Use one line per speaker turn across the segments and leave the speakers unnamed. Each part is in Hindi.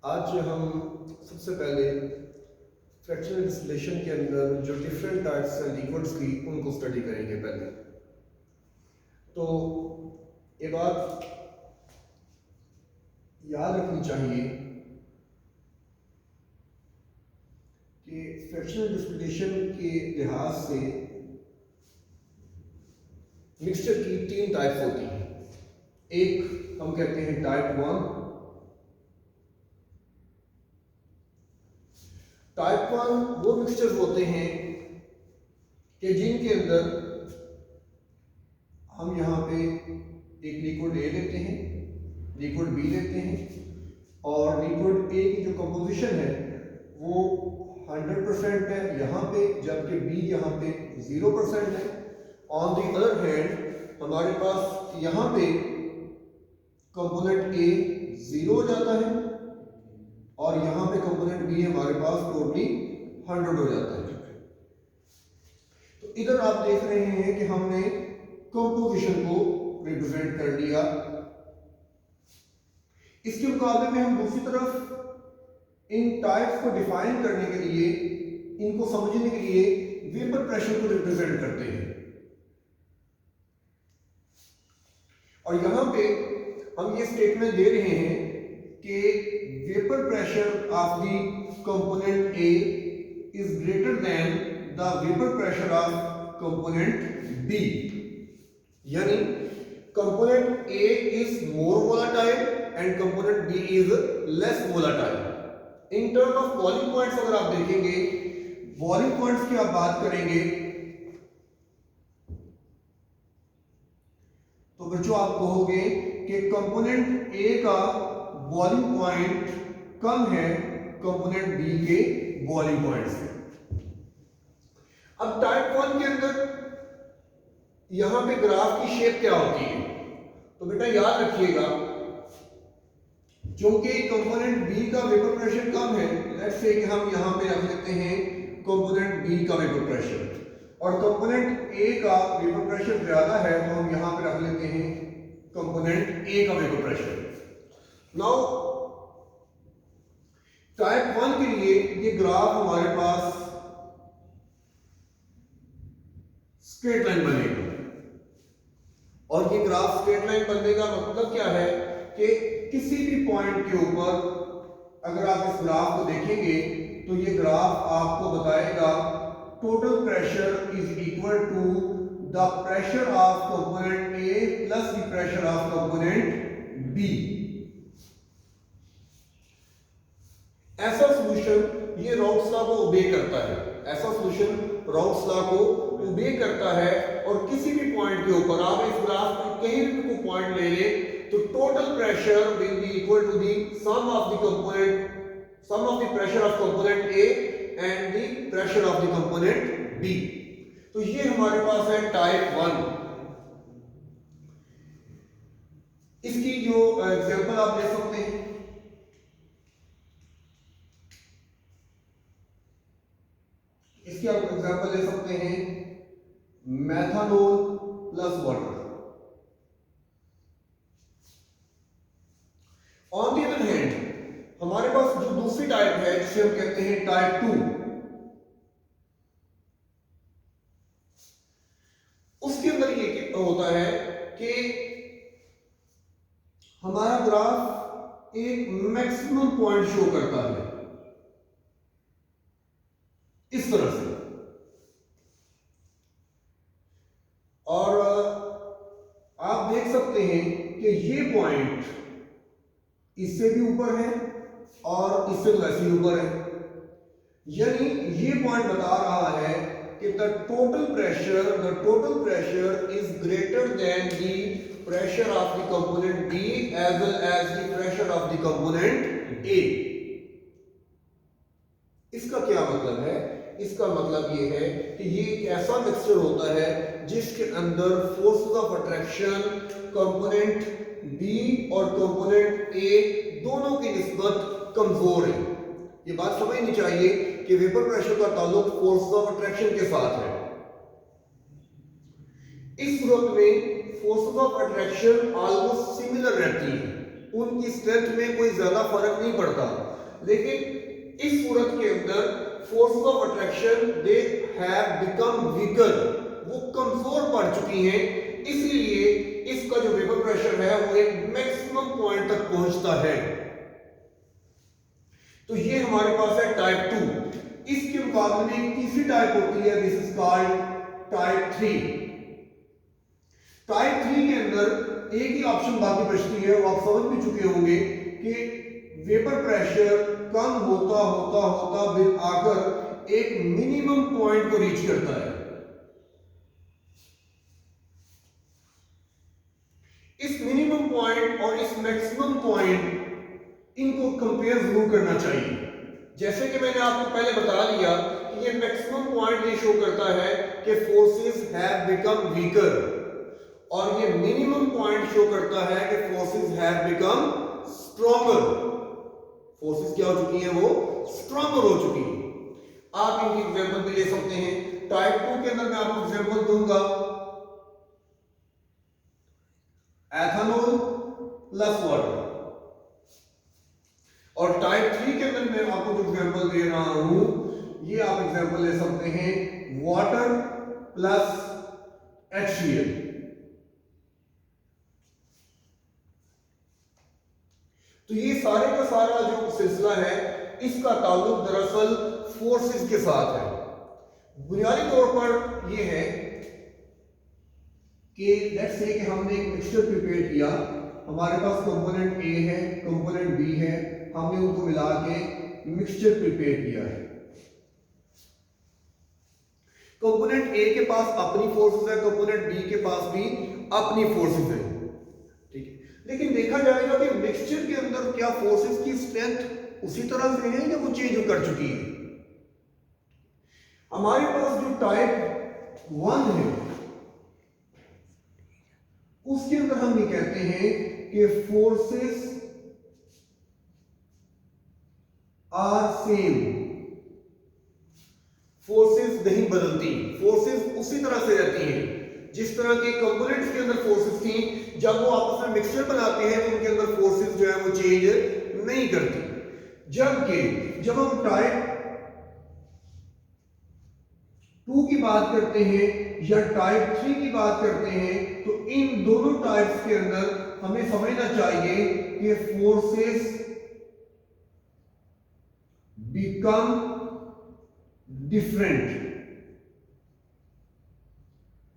आज हम सबसे पहले फ्रैक्शनल डिस्टिलेशन के अंदर जो डिफरेंट टाइप्स हैं लिक्विड्स की उनको स्टडी करेंगे। पहले तो ये बात याद रखनी चाहिए कि फ्रैक्शनल डिस्टिलेशन के लिहाज से मिक्सचर की तीन टाइप्स होती हैं। एक हम कहते हैं टाइप 1। टाइप 1 वो मिक्सचर होते हैं कि जिनके अंदर हम यहाँ पे एक लिक्विड ए लेते हैं, लिक्विड बी लेते हैं और लिक्विड ए की जो कंपोजिशन है वो 100% है यहाँ पे, जबकि बी यहाँ पे 0% है। ऑन द अदर हैंड हमारे पास यहाँ पे कंपोनेंट ए 0 हो जाता है और यहाँ पे कंपोनेंट बी हमारे पास टोटली 100 हो जाता है। तो इधर आप देख रहे हैं कि हमने कंपोजिशन को रिप्रेजेंट कर लिया। इसके मुकाबले में हम दूसरी तरफ इन टाइप्स को डिफाइन करने के लिए, इनको समझने के लिए वेपर प्रेशर को रिप्रेजेंट करते हैं। और यहां पे हम ये स्टेटमेंट दे रहे हैं कि vapour pressure of the component A is greater than the vapour pressure of component B, यानी component A is more volatile and component B is less volatile. In term of boiling points अगर आप देखेंगे, बॉइलिंग पॉइंट्स की आप बात करेंगे तो बच्चों आप कहोगे कि कंपोनेंट ए का बॉइलिंग पॉइंट कम है कंपोनेंट बी के बॉइलिंग पॉइंट से। अब टाइप 1 के अंदर यहां पे ग्राफ की शेप क्या होती है? तो बेटा याद रखिएगा, क्योंकि कंपोनेंट बी का वेपर प्रेशर कम है, लेट्स से कि हम यहां पे रख लेते हैं कंपोनेंट बी का वेपर प्रेशर, और कंपोनेंट ए का वेपर प्रेशर ज्यादा है तो हम यहां पे रख लेते हैं कंपोनेंट ए का वेपर प्रेशर। नाउ टाइप 1 के लिए ये ग्राफ हमारे पास स्ट्रेट लाइन बनेगा, और ये ग्राफ स्ट्रेट लाइन बनने का मतलब क्या है कि किसी भी पॉइंट के ऊपर अगर आप इस ग्राफ को देखेंगे तो ये ग्राफ आपको बताएगा total pressure is equal to the pressure of component A plus the pressure of component B. ऐसा सॉल्यूशन ये राउट्स लॉ को ओबे करता है, ऐसा सॉल्यूशन राउट्स लॉ को ओबे करता है, और किसी भी पॉइंट के ऊपर आप इस ग्राफ में कहीं भी कोई पॉइंट ले लें तो total pressure will be equal to the sum of the component, sum of the pressure of component A and the pressure of the component B. तो ये हमारे पास है टाइप 1। इसकी जो एग्जांपल आप ले सकते हैं, इसकी आप एग्जांपल ले सकते हैं methanol plus water. On the other hand हमारे पास जो दूसरी टाइप है जिसे हम कहते हैं टाइप 2, उसके अंदर ये होता है कि हमारा ग्राफ एक मैक्सिमम पॉइंट शो करता है इस तरह से, और आप देख सकते हैं कि ये पॉइंट इससे भी ऊपर है और इससे वैसे ही ऊपर है, यानी ये पॉइंट बता रहा है कि the total pressure is greater than the pressure of the component B as well as the pressure of the component A. इसका क्या मतलब है? इसका मतलब ये है कि ये एक ऐसा मिक्सचर होता है जिसके अंदर forces of attraction component B और कंपोनेंट ए दोनों की निस्बत कमजोर है। ये बात समझनी चाहिए कि वेपर प्रेशर का ताल्लुक फोर्सेस ऑफ अट्रैक्शन के साथ है। इस सूरत में forces of attraction almost similar रहती है, उनकी स्ट्रेंथ में कोई ज्यादा फर्क नहीं पड़ता, लेकिन इस सूरत के अंदर force of attraction they have become weaker, वो कमजोर पड़ चुकी हैं, इसलिए इसका जो वेपर प्रेशर है वो एक मैक्सिमम पॉइंट तक पहुंचता है। तो ये हमारे पास है टाइप 2। इसके मुकाबले में तीसरी टाइप होती है, this is called type 3। Type 3 के अंदर एक ही ऑप्शन बाकी बचती है, वो आप समझ भी चुके होंगे कि वेपर प्रेशर कम होता होता होता फिर आकर एक मिनिमम पॉइंट को रीच करता है। इस मिनिमम पॉइंट और इस मैक्सिमम पॉइंट इनको कंपेयर जरूर करना चाहिए। जैसे कि मैंने आपको पहले बता दिया कि ये मैक्सिमम पॉइंट ये शो करता है कि फोर्सेस हैव बिकम वीकर, और ये मिनिमम पॉइंट शो करता है कि forces have become stronger. Forces क्या हो चुकी हैं, वो स्ट्रॉन्गर हो चुकी हैं। आप इनकी एग्जांपल भी ले सकते हैं। टाइप 2 के अंदर मैं आपको एग्जांपल दूंगा, एथेनॉल प्लस वाटर, और टाइप 3 के अंदर मैं आपको जो एग्जांपल दे रहा हूं, ये आप एग्जांपल ले सकते हैं वाटर प्लस HCl। तो ये सारे का सारा जो सिलसिला है, इसका ताल्लुक दरअसल फोर्सेस के साथ है। बुनियादी तौर पर ये है कि लेट्स से कि हमने एक मिक्सचर प्रिपेयर किया, हमारे पास कंपोनेंट A है, कंपोनेंट B है, हमने उनको मिला के मिक्सचर प्रिपेयर किया है। कंपोनेंट A के पास अपनी फोर्सेस है, कंपोनेंट B के पास भी अपनी फोर्सेस है, ठीक है। लेकिन देखा जाएगा कि मिक्सचर के अंदर क्या फोर्सेस की स्ट्रेंथ उसी तरह से है या वो चेंज कर चुकी है। हमारे पास जो टाइप 1 है उसके अंदर हम ये कहते हैं कि फोर्सेस आर सेम, फोर्सेस नहीं बदलती, फोर्सेस उसी तरह से रहती हैं जिस तरह के कंपोनेंट्स के अंदर फोर्सेस थी। जब वो आपस में मिक्सचर बनाते हैं तो उनके अंदर फोर्सेस जो है वो चेंज नहीं करती। जबकि जब हम टाइप 2 की बात करते हैं या टाइप 3 की बात करते हैं, तो इन दोनों टाइप्स के अंदर हमें समझना चाहिए कि फोर्सेस बिकम डिफरेंट।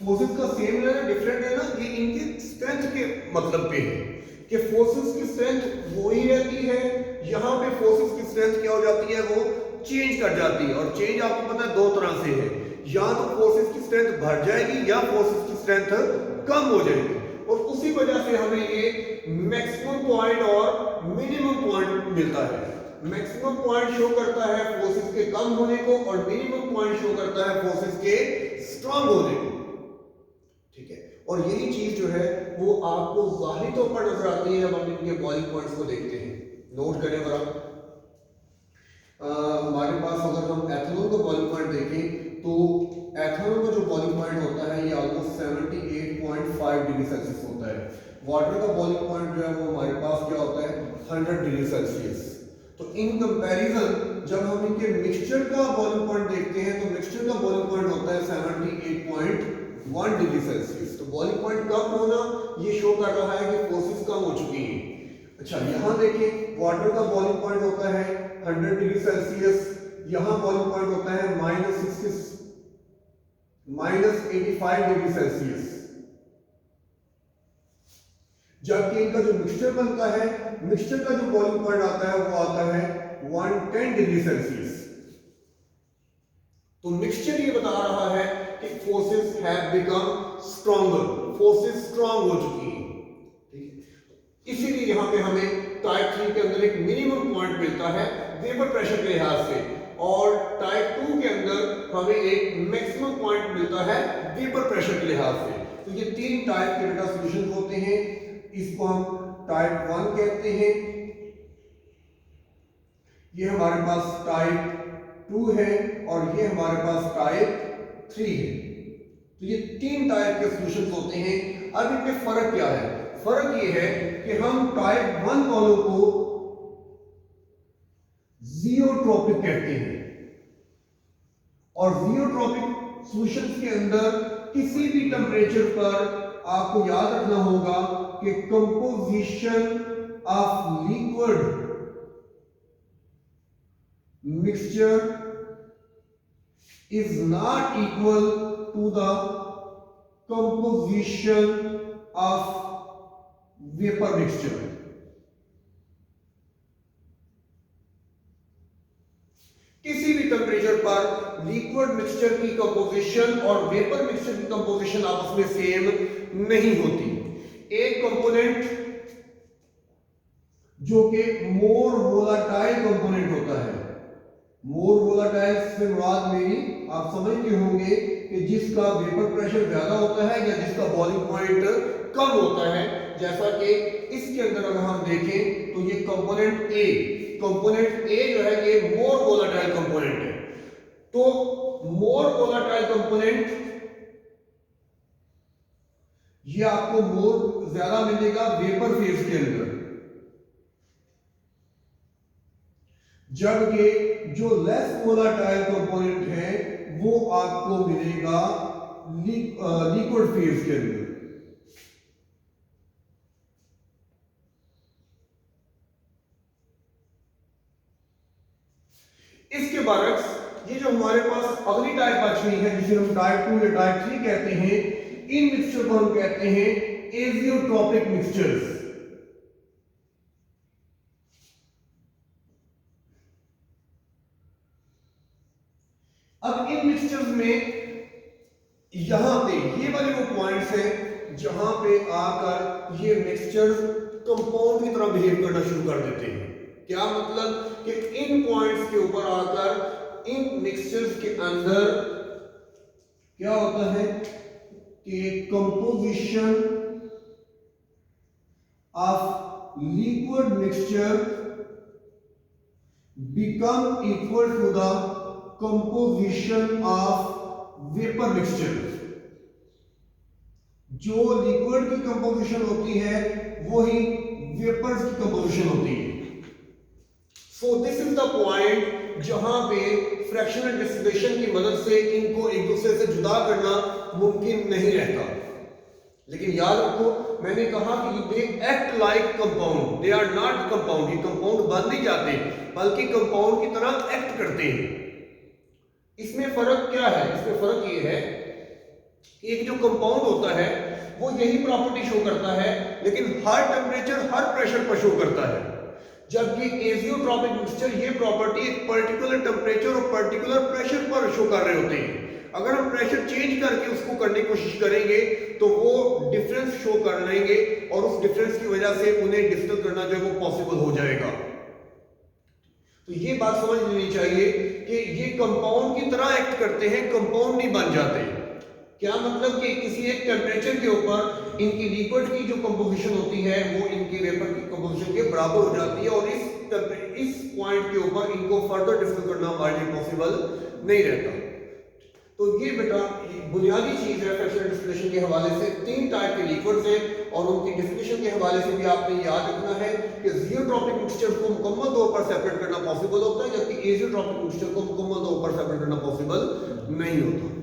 फोर्सेस का सेम है ना डिफरेंट है ना, ये इनकी स्ट्रेंथ के मतलब पे है कि फोर्सेस की स्ट्रेंथ वो ही रहती है। यहां पे फोर्सेस की स्ट्रेंथ क्या हो जाती है, वो चेंज कर जाती है। और चेंज आपको पता है दो तरह से है, या तो फोर्सेस की स्ट्रेंथ बढ़ जाएगी या फोर्सेस की स्ट्रेंथ कम हो जाएगी। और उसी वजह से हमें ये मैक्सिमम पॉइंट और मिनिमम पॉइंट मिलता है। मैक्सिमम पॉइंट शो करता है फोर्सेस के कम होने को और मिनिमम पॉइंट शो करता है फोर्सेस के स्ट्रांग होने को, ठीक है। और यही चीज जो है वो आपको जाहिर तौर पर नजर आती है जब हम इनके बॉइलिंग पॉइंट्स को देखते हैं। नोट करें जरा, हमारे पास अगर हम एथेनॉल का बॉइलिंग पॉइंट देखें तो एथेनॉल का जो बॉइलिंग पॉइंट होता है ये ऑलमोस्ट 78.5 डिग्री सेल्सियस होता है। वाटर का बॉइलिंग पॉइंट जो है वो हमारे पास क्या होता है 100 डिग्री सेल्सियस। तो इन कंपैरिजन जब हम इनके मिक्सचर का बॉइलिंग पॉइंट देखते हैं तो मिक्सचर का बॉइलिंग पॉइंट होता है 78.1 डिग्री सेल्सियस। तो बॉइलिंग पॉइंट कम होना ये शो कर रहा है कि फोर्सेस कम हो चुकी हैं। अच्छा यहां देखिए वाटर का बॉइलिंग पॉइंट होता है 100 डिग्री सेल्सियस, यहां बॉइलिंग पॉइंट होता है -85 डिग्री सेल्सियस। जबकि इनका जो मिक्सचर बनता है, मिक्सचर का जो बॉइलिंग पॉइंट आता है वो आता है 110 डिग्री सेल्सियस। तो मिक्सचर ये बता रहा है कि forces have become stronger, forces strong हो चुकी हैं, ठीक है। इसीलिए यहां पे हमें टाइप 3 के अंदर एक मिनिमम पॉइंट मिलता है वेपर प्रेशर के लिहाज से, और टाइप 2 के अंदर हमें एक मैक्सिमम पॉइंट मिलता है वेपर प्रेशर के लिहाज से। तो ये तीन टाइप के डेटा सॉल्यूशन होते हैं। इसको हम टाइप 1 कहते हैं, ये हमारे पास टाइप 2 है और ये हमारे पास टाइप 3 है। तो ये तीन टाइप के सॉल्यूशंस होते हैं। अब इनमें फर्क क्या है? फर्क ये है कि हम टाइप 1 वालों को जियोट्रॉपिक कहते हैं और जियोट्रॉपिक सॉल्यूशंस के अंदर किसी भी टेम्परेचर पर आपको याद रखना होगा कि composition of liquid mixture is not equal to the composition of vapor mixture. किसी भी टेम्परेचर पर लिक्विड मिक्सचर की कंपोजिशन और वेपर मिक्सचर की कंपोजिशन आपस में सेम नहीं होती। एक कंपोनेंट जो कि मोर वोलाटाइल कंपोनेंट होता है, मोर वोलाटाइल से मुराद मेरी आप समझते होंगे कि जिसका वेपर प्रेशर ज्यादा होता है या जिसका बॉइलिंग पॉइंट कम होता है। जैसा कि इसके अंदर अगर हम देखें तो ये कंपोनेंट ए जो है ये मोर वोलाटाइल कंपोनेंट है। तो मोर वोलाटाइल कंपोनेंट ये आपको मोर ज्यादा मिलेगा वेपर फेज के अंदर, जबकि जो लेस वोलाटाइल कंपोनेंट है वो आपको मिलेगा लिक्विड फेज के अंदर। इसके बरक्स ये जो हमारे पास अगली टाइप बच हुई है जिसे हम टाइप 2 या टाइप 3 कहते हैं, इन मिक्सचर को हम कहते हैं एजियोट्रॉपिक मिक्सचर्स। अब इन मिक्सचर्स में यहां पे ये वाले वो पॉइंट्स हैं जहां पे आकर ये मिक्सचर्स कंपाउंड की तरह बिहेव करना शुरू कर देते हैं। क्या मतलब कि इन पॉइंट्स के ऊपर आकर इन मिक्सचर्स के अंदर क्या होता है कि composition of liquid mixture become equal to the composition of vapour mixture. जो लिक्विड की कंपोजिशन होती है वही वेपर्स की कंपोजिशन होती है। So this is the point जहां पे फ्रैक्शनल डिस्टिलेशन की मदद से इनको एक दूसरे से जुदा करना मुमकिन नहीं रहता। लेकिन याद रखो मैंने कहा कि they act like compound, they are not compound. ये कंपाउंड बन नहीं जाते बल्कि कंपाउंड की तरह एक्ट करते हैं। इसमें फर्क क्या है? इसमें फर्क ये है कि एक जो कंपाउंड होता है वो यही प्रॉपर्टी शो करता है लेकिन हर टेम्परेचर हर प्रेशर पर शो करता है, जबकि एजियोट्रॉपिक मिक्सचर ये प्रॉपर्टी एक पर्टिकुलर टेम्परेचर और पर्टिकुलर प्रेशर पर शो कर रहे होते हैं। अगर हम प्रेशर चेंज करके उसको करने की कोशिश करेंगे तो वो डिफरेंस शो कर लेंगे और उस डिफरेंस की वजह से उन्हें डिस्टिल करना जो है वो पॉसिबल हो जाएगा। तो ये बात समझ लेनी चाहिए कि ये कंपाउंड की तरह एक्ट करते हैं, कंपाउंड नहीं बन जाते। क्या मतलब कि किसी एक टेम्परेचर के ऊपर इनकी लिक्विड की जो कंपोजिशन होती है वो इनकी वेपर की कंपोजिशन के बराबर हो जाती है और इस पॉइंट के ऊपर इनको फर्दर डिस्टिल करना हमारे लिए पॉसिबल नहीं रहता। तो ये बेटा बुनियादी चीज है फ्रैक्शनल डिस्टिलेशन के हवाले से। 3 टाइप के लिक्विड्स हैं और उनकी डिफिनेशन के हवाले से भी आपने याद रखना है कि जियोट्रॉपिक मिक्सचर को मुकम्मल तौर पर सेपरेट करना पॉसिबल होता है, जबकि एजियोट्रॉपिक मिक्सचर को मुकम्मल तौर पर सेपरेट करना पॉसिबल नहीं होता।